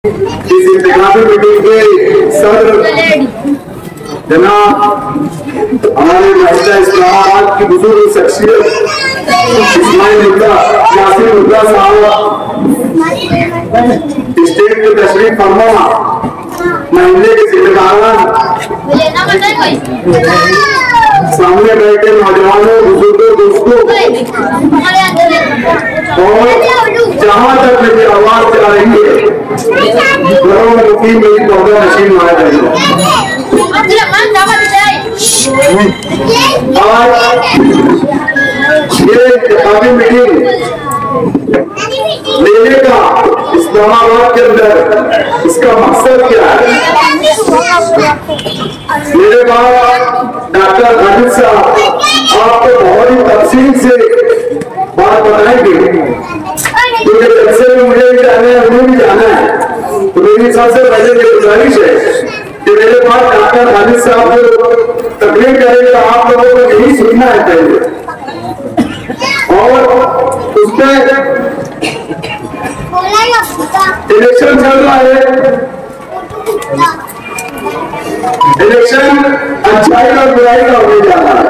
इस इंतखाबी मीटिंग के सदर जनाब हमारे महिला इस्लामाबाद की बुजुर्ग शख्सियत इस्माइल मुद्दा यासिर मुद्दा साहब स्टेट के तशरीफ फरमा महीने के जिम्मेदारान सामने बैठे नौजवानों बुजुर्गों दोस्तों और जहां तक मेरी आवाज जा रही है घरों में मुकीम मेरी पौधा नशीन माया जाएगा। आज ये इंतखाबी मीटिंग लेने का इस्लामाबाद के अंदर इसका मकसद क्या है? मेरे पास डॉक्टर खालिद साहब आपको बहुत ही तफसील से बात बताएंगे क्योंकि जलसे में मुझे भी जाना है उन्हें भी जाना है। तो मेरी सबसे पहले ये गुजारिश है कि मेरे पास डॉक्टर खालिद साहब को तकलीफ करेगा आप लोगों को यही सुनना है पहले और उसमें इलेक्शन चल रहा है। इलेक्शन अच्छाई और बुराई का होने जा रहा है।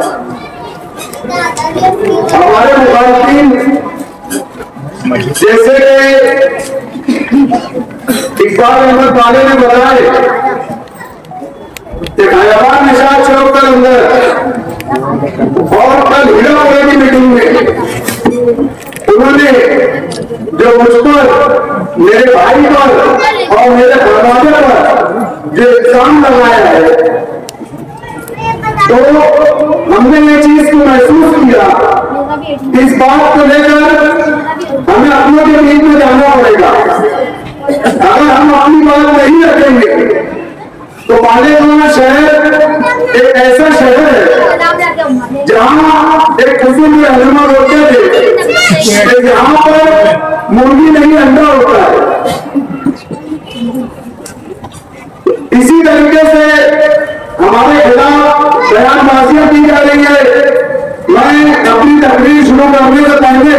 हमारे मुखालिफिन जैसे इकबाल अहमद वाले ने बताया खैराबाद निशाद चौक के अंदर और कल हीरापुरा की मीटिंग में उन्होंने जो मुझ पर मेरे भाई पर और मेरे परवाजे पर जो इल्जाम लगाया है तो हमने ये चीज को महसूस किया। इस बात को लेकर हमें अपनों के बीच में जाना पड़ेगा। अगर हम अपनी बात नहीं रखेंगे तो मालेगांव शहर एक ऐसा शहर है जहाँ एक कुसुम में रहनुमा होते थे जहाँ पर मुर्गी नहीं अंडा होता है। इसी तरीके से हमारे खिलाफ बयानबाजियां की जा रही है। मैं अपनी तकरीर शुरू करने से पहले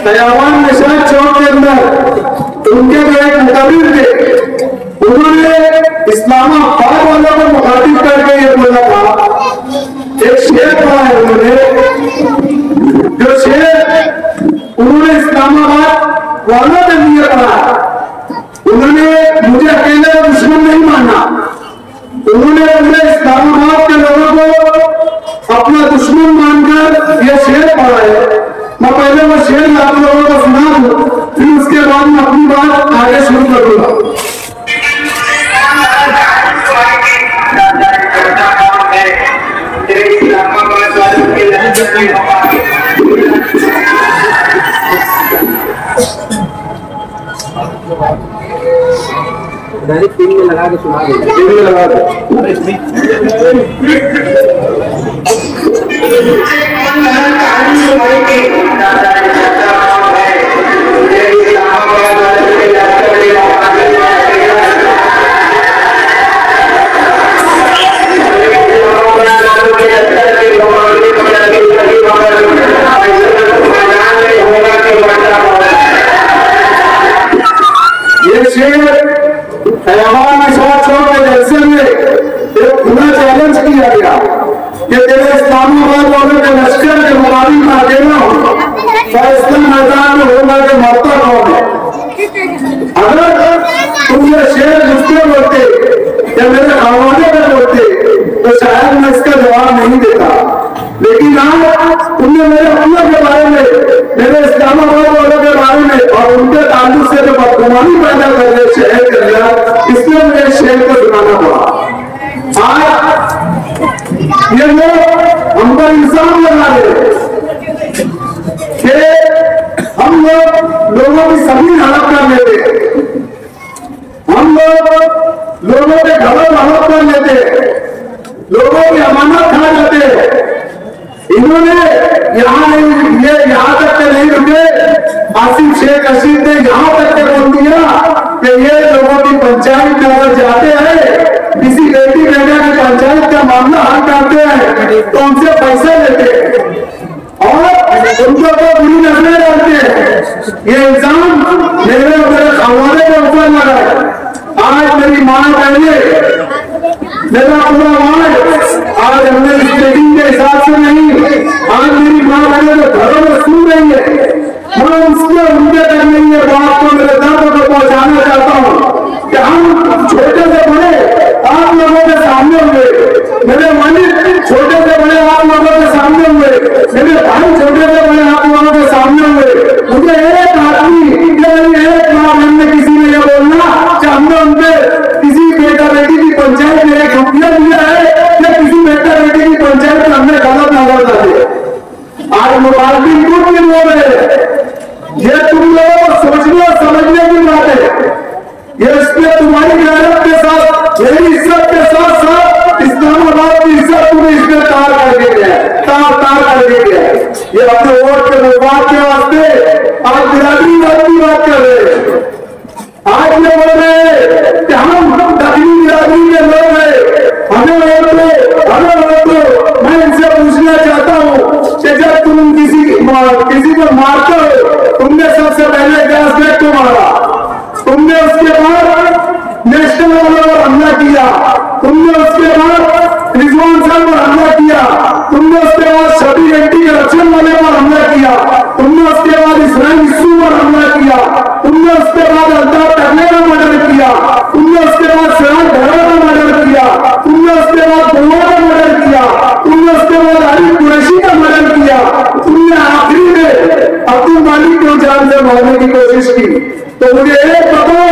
खैराबाद निशाद चौक के अंदर उनके जो एक मुकर्रिर थे उन्होंने इस्लामाबाद वालों को मुखातिब करके ये बोला था, एक शेर पढ़ा है उन्होंने, जो शेर उन्होंने इस्लामाबाद वालों के लिए पढ़ा। उन्होंने मुझे अकेले दुश्मन नहीं माना, उन्होंने पूरे इस्लामाबाद के लोगों को अपना दुश्मन मानकर ये शेर पढ़ा है। मैं पहले वो शेर आप लोगों को सुना दूं, फिर उसके बाद मैं अपनी बात आगे शुरू करूंगा। पिन में लगा के सुना दो, पिन में लगा दो। खैराबाद निशाद चौक के जलसे में एक खुला चैलेंज किया गया कि तेरे इस्लामाबाद वालों के लश्कर के मुकाबले में अकेला हो फैसला मैदान में होगा कि मरता कौन है। अगर तुम ये शेर मुझसे बोलते या मेरे हवाले में बोलते तो शायद मैं इसका जवाब नहीं देता, लेकिन आज तुमने मेरे अल्लाह के बारे में, मेरे इस्लामाबाद वालों के बारे में और उनके ताल्लुक से जो बदगुमानी पैदा कर रहे शहर कर दिया, इसलिए मुझे शेर को सुनाना पड़ा। आज ये लोग हम पर इल्जाम लगा रहे कि हम लोग लोगों की सभी हड़प कर लेते, हम लोग लोगों के घरों हड़प कर लेते, लोगों की अमानत खा जाते। इन्होंने यहाँ तक के नहीं रुके, आसिफ शेख रशीद ने यहाँ तक के बोल दिया कि ये लोगों की पंचायत में अगर जाते हैं, किसी बेटी बेटा की पंचायत का मामला हल करते हैं तो उनसे पैसे लेते हैं और उनको तो बुरी नजरें डालते हैं। ये इल्जाम मेरे और मेरे हवाले के ऊपर लगा। आज मेरी माँ बहने, मेरा पूरा वार्ड, आज हमने स्टेटिंग के हिसाब से नहीं, आज मेरी माँ बहने जो घरों में सुन रही है, मैं उसके उनके करने ये बात को मेरे दर्द को पहुंचाना चाहता हूँ कि हम छोटे से बड़े आप लोगों के सामने हुए, मेरे वालिद छोटे से बड़े आप लोगों के सामने हुए, मेरे भाई छोटे से बड़े आप लोगों के सामने हुए। मुझे एक आदमी एक माँ बहन में किसी ने यह बोलना कि हमने उनके किसी बेटा बेटी की पंचायत में एक रुपया दिया है या किसी बेटा बेटी की पंचायत में हमने गलत नजर डाले। आज मुबारकिन कुछ नहीं बोल रहे, ये तुम लोगों को सोचने और समझने की बात है। ये इसमें तुम्हारी गैरत के साथ, मेरी इज्जत के साथ साथ इस्लामाबाद की इज्जत तुम्हें इसमें तार करके गया, तार करके गया। ये अपने वोट के विवाद के वास्ते आज बिरादरीवाद की बात कर रहे हैं। आज ये बोल रहे हैं कि हम दक्षिणी बिरादरी के लोग हैं, हमें वोट दो, हमें वोट दो। मैं इनसे पूछना चाहता हूँ कि जब तुम किसी को मारते हो, तुमने सबसे पहले गैस बैग को मारा, तुमने उसके बाद नेशनल वालों पर हमला किया, तुमने उसके बाद रिजवान साहब पर हमला किया, तुमने उसके बाद शबीर एंटी के रक्षण वाले पर हमला किया, तुमने उसके बाद इस्राइल इशू पर हमला किया, तुमने उसके बाद अल्ताफ टकले का मर्डर किया, तुमने उसके बाद सिराज ढेरा का मर्डर किया, तुमने उसके बाद गोवा का मर्डर किया, तुमने उसके बाद आरिफ कुरैशी का मर्डर किया, तुमने आखिरी में अब्दुल मालिक को जान से मारने की कोशिश की। तो मुझे एक बताओ,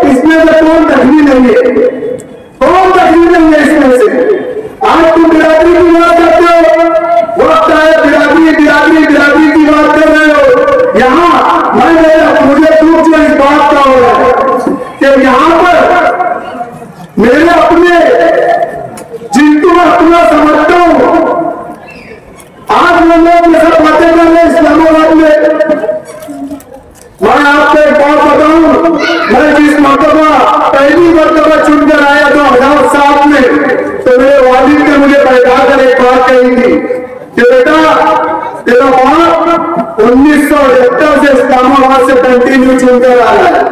इसमें से कौन तकलीफ नहीं है, कौन तकलीफ नहीं है इसमें से? आज तुम बिरादरी की बात करते हो, वक्त आए बिरादरी की बात कर रहे हो। यहाँ मुझे दुख जो इस बात का हो रहा है कि यहाँ पर मेरे अपने जिनको मैं अपना समझता हूँ, आज वो लोग ये सब बातें कर रहे इस्लामाबाद में। मैं आपको एक बात बताऊं, मैं जिस मरतबा पहली मरतबा चुनकर आया 2007 में, तो मेरे वालिद ने मुझे बैठा कर एक बात कही थी कि बेटा तेरा बाप 1971 से इस्लामाबाद से कंटिन्यू चुनकर आ रहा है,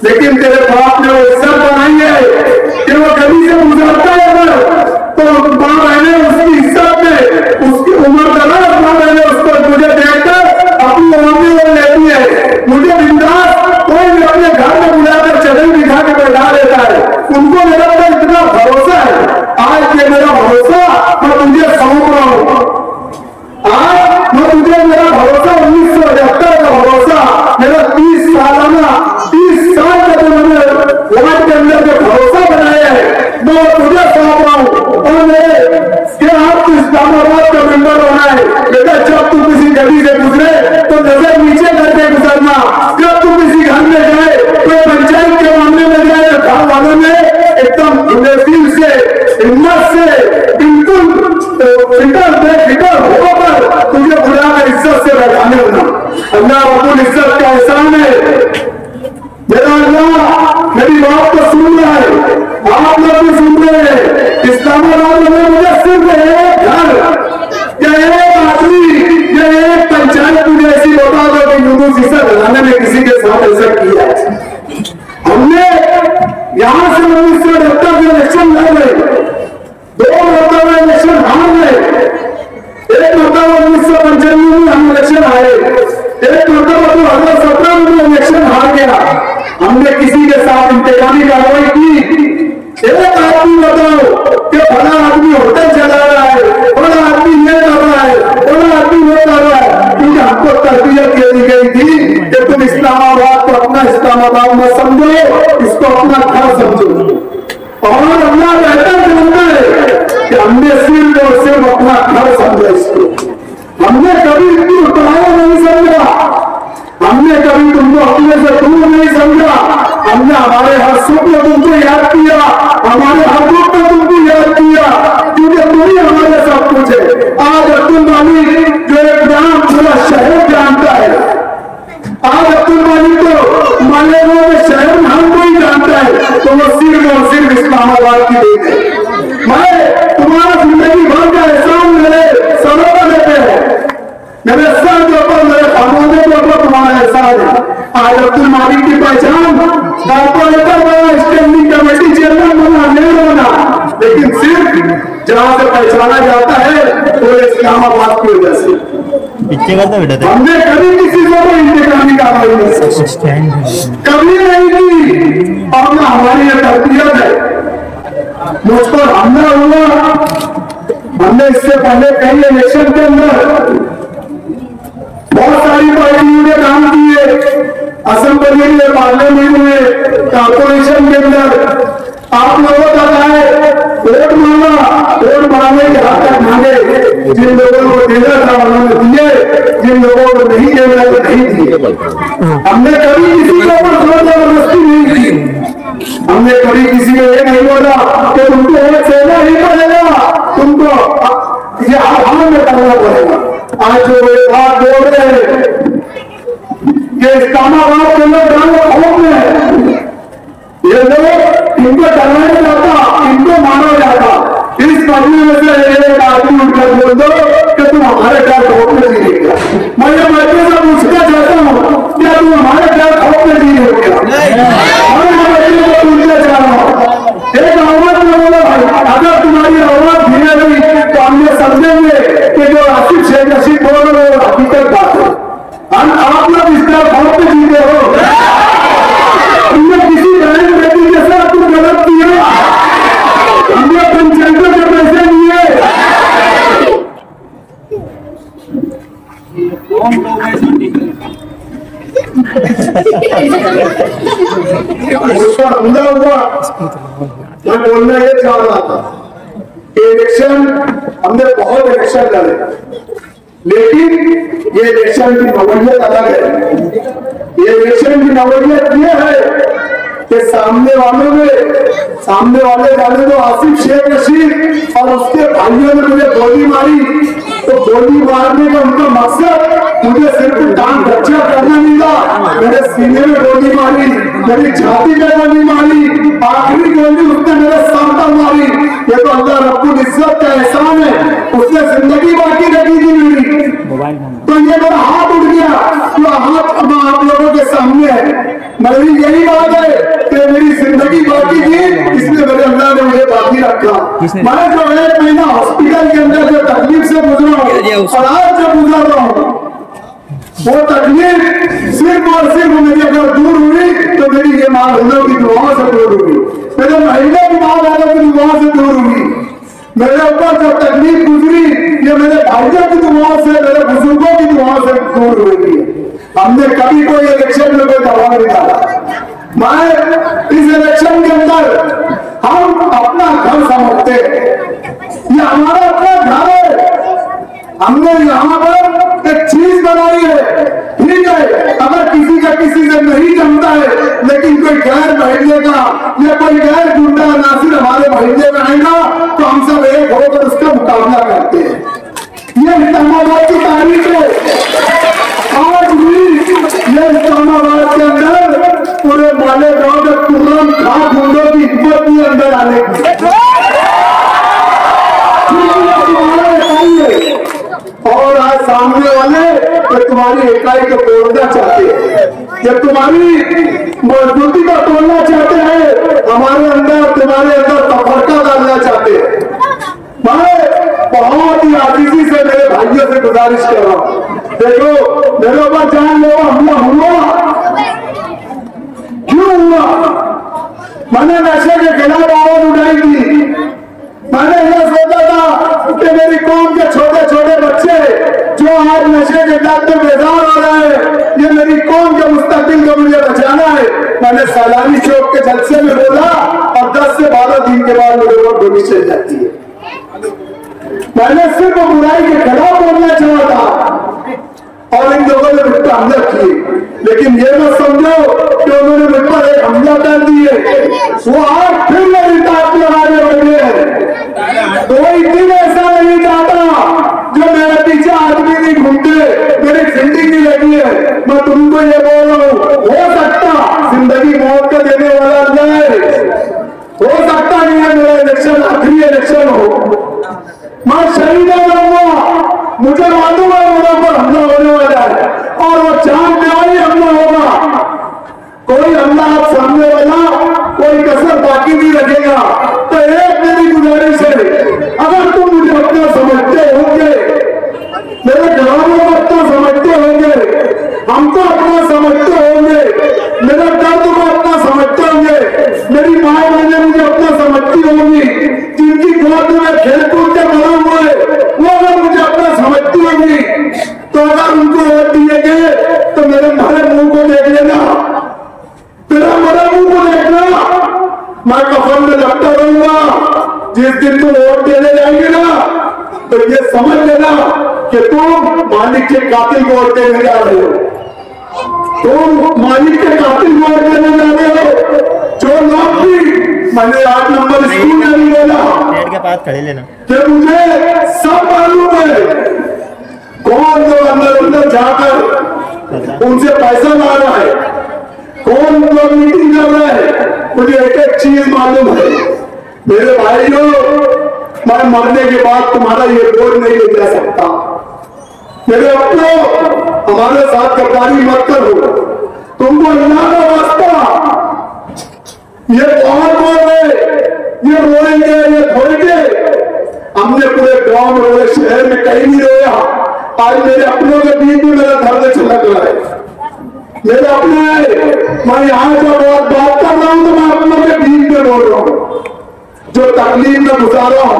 लेकिन तेरे बाप ने वो इज्जत बनाई है कि वो कभी से गुजरता है तो माँ बहने उसकी इज्जत में, उसकी उम्र दराज माँ बहने उसको मुझे देखकर अपनी मम्मी वो लेती है। मुझे बिंदास कोई भी अपने घर में बुलाकर चढ़ई दिखा के बैठा देता है, उनको मेरा पर इतना भरोसा है। आज ये मेरा भरोसा मैं तुझे सौंप रहा हूँ, आज मैं तुझे मेरा भरोसा 1971 का भरोसा, मेरा 30 साल का जो मैंने वार्ड के अंदर जो भरोसा बनाया है, मैं तुझे सौंप रहा हूँ। और मेरे आप इस्लामाबाद का मेंबर होना है, लेकिन जब तुम किसी गली से गुजरे तो नजर नीचे करके गुजरना, जब तुम किसी घर में जाए, कोई पंचायत के मामले में जाए तो घर वालों ने एकदम दिल से, हिम्मत से, बिल्कुल फिकर होकर तुझे बुलाकर इज्जत से बैठाने होना। अल्लाह रब्बुल इज्जत का एहसान है। मेरा अल्लाह मेरी बात को सुन रहा है, आप लोग भी सुन रहे हैं। इस्लामाबाद में मुझे सिर्फ एक घर या एक आदमी या एक पंचायत मुझे ऐसी बता दो कि यूनुस ईसा लगाने में किसी के साथ ऐसा किया है। हमने यहाँ से 1978 में इलेक्शन लड़ गए, 2 मरतबा इलेक्शन हार गए, एक मरतबा 1995 में हम इलेक्शन हारे, एक मरतबा 2017 में इलेक्शन हार गया। हमने किसी के साथ इंतजामी कार्रवाई की? एक आदमी बताओ कि बड़ा आदमी होटल चला रहा है, बड़ा आदमी ये कर रहा है, बड़ा आदमी वो कर रहा है, क्योंकि हमको तरबियत ये दी गई थी कि तुम इस्लामाबाद को अपना इस्लामाबाद मत समझो, इसको अपना घर समझो। और अल्लाह बेहतर जानता है कि हमने सिर्फ और सिर्फ अपना घर समझा इसको। हमने कभी इतनी उतराया नहीं समझा, हमने कभी तुमको अपने से दूर नहीं समझा, हमने हमारे हर सुख में तुमको याद किया, हमारे हर दुख में तुमको याद किया, क्योंकि तुम ही हमारे सब कुछ है। आज अब्दुल मालिक जो एक नाम पूरा शहर जानता है, आज अब्दुल मालिक को मालेगांव में शहर में हम कोई जानता है, तो वो सिर्फ और सिर्फ इस्लामाबाद की देन है। मैं तुम्हारा जिंदगी भर का एहसान मेरे सरों पर लेते हैं, मेरे सर के ऊपर, मेरे खामोशे के ऊपर तुम्हारा एहसान है। आज अब्दुल मालिक की पहचान कॉर्पोरेटर बना, स्टैंडिंग कमेटी चेयरमैन बना, नहीं बना, लेकिन सिर्फ जहां से पहचाना जाता है वो इस्लामाबाद की वजह से। हमने कभी किसी को इंतकामी कार्रवाई नहीं कभी नहीं की, और ना हमारी यह तरबियत है। मुझ पर हमला हुआ, हमने इससे पहले कई इलेक्शन के अंदर बहुत सारी पार्टियों ने काम किए, असेंबली में, पार्लियामेंट में, कॉर्पोरेशन के अंदर। आप लोगों तक आए, वोट मांगा, वोट मांगने के हाथ तक मांगे, जिन लोगों को देना था उन्होंने दिए, जिन लोगों को नहीं देना वो नहीं दिए। हमने कभी किसी के ऊपर जोर जबरदस्ती नहीं की, हमने कभी किसी को ये नहीं बोला कि तुमको वोट देना ही पड़ेगा, तुमको ये आह्वान में करना पड़ेगा। आज जो बात बोल रहे हैं कि इस्लामाबाद के लोग खौफ में है, ये लोग इनको डराया जाता, इनको मारा जाता। इस मामले में से एक आदमी उठकर बोल दो कि तुम हमारे क्या खौफ में जी रहे क्या? मैं ये बच्चे से पूछना चाहता हूँ, क्या तुम हमारे क्या खौफ में जी रहे हो क्या? मैं बच्चे को पूछना चाह रहा हूँ, एक आवाज में बोलो भाई, अगर तुम्हारी आवाज धीरे रही तो हमने समझेंगे कि जो आसिफ शेख रशीद बोल रहे हो हकीकत बात है। आप लोग इस तरह खौफ में जीते हो, तुमने किसी बहन बेटी के साथ तुम गलत किया, हमने पंचायतों के पैसे लिए। उसका हमला हुआ, मैं बोलना ये चाह रहा था कि इलेक्शन, हमने बहुत इलेक्शन लड़े, लेकिन ये इलेक्शन की नौबत अलग है। ये इलेक्शन की नौबत ये है कि सामने वाले जाने तो आसिफ शेख रशीद और उसके भाइयों ने मुझे गोली मारी, तो गोली मारने का उनका मकसद मुझे सिर्फ टांग रक्षा करना नहीं था, मेरे सीने में गोली मारी, मेरी छाती में गोली मारी, आखिरी गोली उसने मेरे सर पर मारी। ये तो अल्लाह रब्बुल इज्जत का एहसान है, उसने जिंदगी बाकी रखी थी मेरी, तो ये मेरा हाथ उठ गया, तो हाथ आप लोगों के सामने है। मेरी यही बात है कि मेरी जिंदगी बाकी थी, इसलिए मेरे अल्लाह ने मुझे बाकी रखा। मैं जो 1 महीना हॉस्पिटल के अंदर जो तकलीफ से गुजरा हूँ और आज जो गुजर रहा हूँ, वो तकलीफ सिर्फ और सिर्फ मेरी अगर दूर हुई तो मेरी ये माँ बहनों की दुआओं से दूर हुई, मेरे महीने की माँ बहनों की दुआओं से दूर हुई। मेरे ऊपर जो तकलीफ गुजरी ये मेरे भाइयों की दुआओं से, मेरे बुजुर्गों की दुआओं से दूर हुई है। हमने कभी कोई इलेक्शन में कोई दबाव नहीं डाला। मैं इस इलेक्शन के अंदर हम अपना घर समझते, ये हमारा अपना घर है, हमने यहाँ पर एक चीज बनाई है। ठीक है, अगर किसी का किसी से नहीं जमता है, लेकिन कोई गैर महीने का या कोई गैर गुंडा नासिर हमारे महीने में आएगा तो हम सब एक होकर उसका मुकाबला करते हैं। ये इस्लामाबाद की तारीख है। आज भी ये इस्लामाबाद के अंदर पूरे मालेगांव के तुरंत खा गुंडों की हिम्मत भी अंदर आने की, और आज सामने वाले तो तुम्हारी इकाई को तोड़ना चाहते हैं, जब तुम्हारी मजबूती को तोड़ना चाहते हैं, हमारे अंदर तुम्हारे अंदर तफरका डालना चाहते हैं। मैं बहुत ही आजीजी से मेरे भाइयों से गुजारिश कर रहा हूँ, देखो मेरे ऊपर जानलेवा हमला हुआ, क्यों हुआ? मैंने नशे के खिलाफ आवाज उठाई थी। मैंने यह सोचा था कि मेरी कौम के छोटे छोटे बच्चे जो आज नशे के लत में बेजार हो रहे हैं, ये मेरी कौम के मुस्तकबिल को मुझे बचाना है। मैंने सालानी चौक के जलसे में बोला और 10 से 12 दिन के बाद मेरे ऊपर गोली चल जाती है। मैंने सिर्फ बुराई के खिलाफ बोलना चाहा था और इन लोगों ने मुझ पर हमला किए, लेकिन ये मत समझो कि उन्होंने मुझ पर एक हमला कर दिए, वो आज फिर मेरी ताकत लगाने लगे हैं। कोई दिन ऐसा नहीं जाता जो मेरे पीछे आदमी नहीं घूमते, मेरी जिंदगी नहीं लगी है। मैं तुमको ये बोल रहा हूँ, हो सकता जिंदगी मौत का देने वाला अल्लाह है, हो सकता नहीं है मेरा इलेक्शन आखिरी इलेक्शन हो, मैं शहीद हो जाऊंगा। मुझे मालूम है मेरे ऊपर हमला होने वाला है और वो चांद पे ही हमला होगा। कोई हमला आप सामने वाले मेरी माँ मैंने मुझे अपना समझती होगी, जिनकी गोद में मैं खेल कूद के बड़ा हुआ है, वो अगर मुझे अपना समझती होगी, तो अगर उनको वोट दिए गए तो मेरे भरे मुंह को देख लेना, तेरा मेरे मुंह को देखना, मैं कफन में लपटा रहूंगा। जिस दिन तुम वोट देने जाएंगे ना, तो ये समझ लेना कि तुम मालिक के कातिल को वोट देने जा रहे हो, तुम मालिक के कातिल को वोट देने जा रहे हो। जो लोग भी मैंने 8 नंबर स्कूल में नहीं बोला के पास खड़े लेना कि मुझे सब मालूम है कौन लोग अंदर अंदर जाकर उनसे पैसा ला रहा है, कौन लोग मीटिंग कर रहा है, मुझे एक एक चीज मालूम है। मेरे भाइयों, मैं मरने के बाद तुम्हारा ये बोझ नहीं ले जा सकता। मेरे अपनों, हमारे साथ गद्दारी मत करो, तुमको अल्लाह का वास्ता, ये कौन बोल रहे, ये रोएंगे, ये धोएंगे। हमने पूरे गांव में रोए, शहर में कहीं नहीं रोया। आज मेरे अपनों के बीच में मेरा दर्द छलक रहा है। मेरे अपने, मैं यहाँ जब बात कर रहा हूँ तो मैं अपनों के बीच में बोल रहा हूँ, जो तकलीफ में गुजारा हूँ।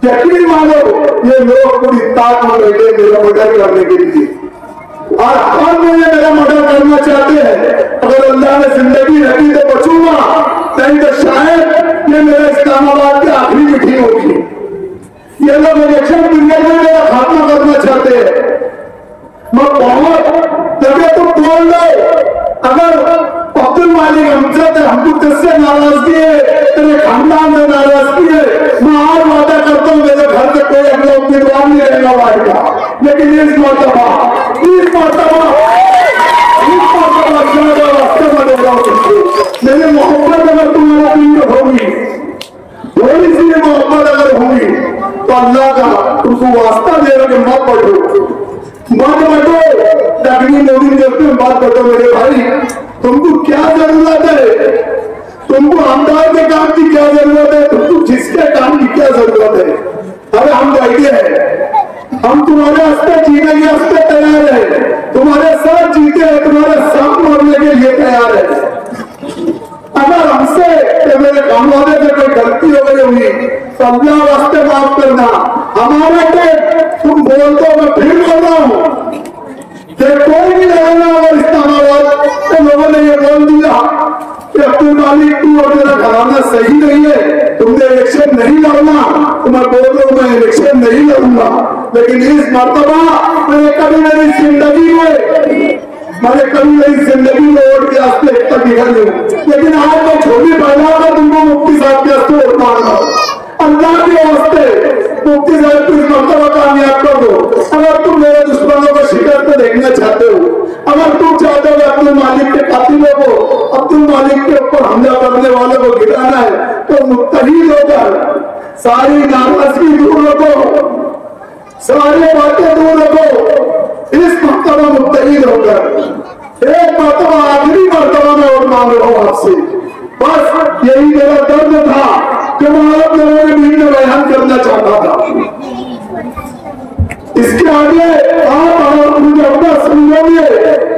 यकीन मानो, ये लोग पूरी ताक में बैठे मेरा मर्डर करने के लिए, और हम मुझे मेरा मर्डर करना चाहते हैं। अगर अल्लाह ने जिंदगी रखी तो बचूंगा, नहीं तो शायद ये मेरे इस्लामाबाद की आखिरी मीटिंग होगी। ये लोग इलेक्शन पीरियड में मेरा खात्मा करना चाहते हैं। मैं बहुत जगह तुम बोल लो, अगर अब्दुल मालिक हमसे हमको किससे नाराजगी है, तेरे खानदान से नाराजगी है, मैं आज वादा करता हूँ मेरे घर से कोई अगला उम्मीदवार नहीं रहना पाएगा। लेकिन इस मरतबा मेरी मोहब्बत अगर तुम्हारा दिल में होगी, थोड़ी सी मोहब्बत अगर होगी, तो अल्लाह का तुमको वास्ता दे रहा कि मत बढ़ो, मत बढ़ो। तकनीक मोदी देखते हैं, बात बढ़ो मेरे भाई, तुमको क्या जरूरत है, तुमको आमदार के काम की क्या जरूरत है, तुमको जिसके काम की क्या जरूरत है। अरे हम बैठे हैं, हम तुम्हारे हस्ते जीने के हस्ते तैयार है, तुम्हारे साथ जीते हैं, तुम्हारे साथ मरने के लिए तैयार है। अगर हमसे मेरे काम वाले से कोई गलती हो गई होगी तो अल्लाह वास्ते माफ करना। हमारे पे तुम बोल दो, मैं फिर बोल रहा हूँ, कोई भी लड़ना अगर इस्लामाबाद तो लोगों ने ये बोल दिया कि अब्दुल मालिक तू और मेरा घराना सही नहीं है, तुमने इलेक्शन नहीं लड़ना, तो मैं बोल रहा हूँ मैं इलेक्शन नहीं लड़ूंगा। लेकिन इस मर्तबा मैंने कभी मेरी जिंदगी में वोट के वास्ते इतना बिगड़ गई, लेकिन आज मैं छोटी पहला था तुमको मुफ्ती साहब के वास्ते वोट मार रहा हूँ। अल्लाह के वास्ते मुफ्ती साहब को इस मर्तबा कामयाब कर दो। अगर तुम मेरे दुश्मनों को शिकस्त देखना चाहते हो, अगर तुम चाहते हो कि अब्दुल मालिक के कातिलों को, अब्दुल मालिक के ऊपर हमला करने वालों को गिराना है, तो मुत्तहीद होकर सारी नाराजगी दूर रखो, सारी बातें दूर रखो। इस मर्तबा मुत्तहीद होकर एक मर्तबा, आखिरी मर्तबा में वोट मांग रहा हूँ आपसे। बस यही मेरा दर्द था जो मैं आप लोगों के बीच में बयान करना चाहता था। इसके आगे आप अगर मुझे अपना समझोगे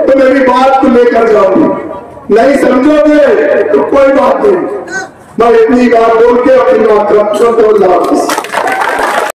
तो मेरी बात को लेकर जाओगे, नहीं समझोगे तो कोई बात नहीं। मैं इतनी बात बोल के अपनी बात रखता हूँ।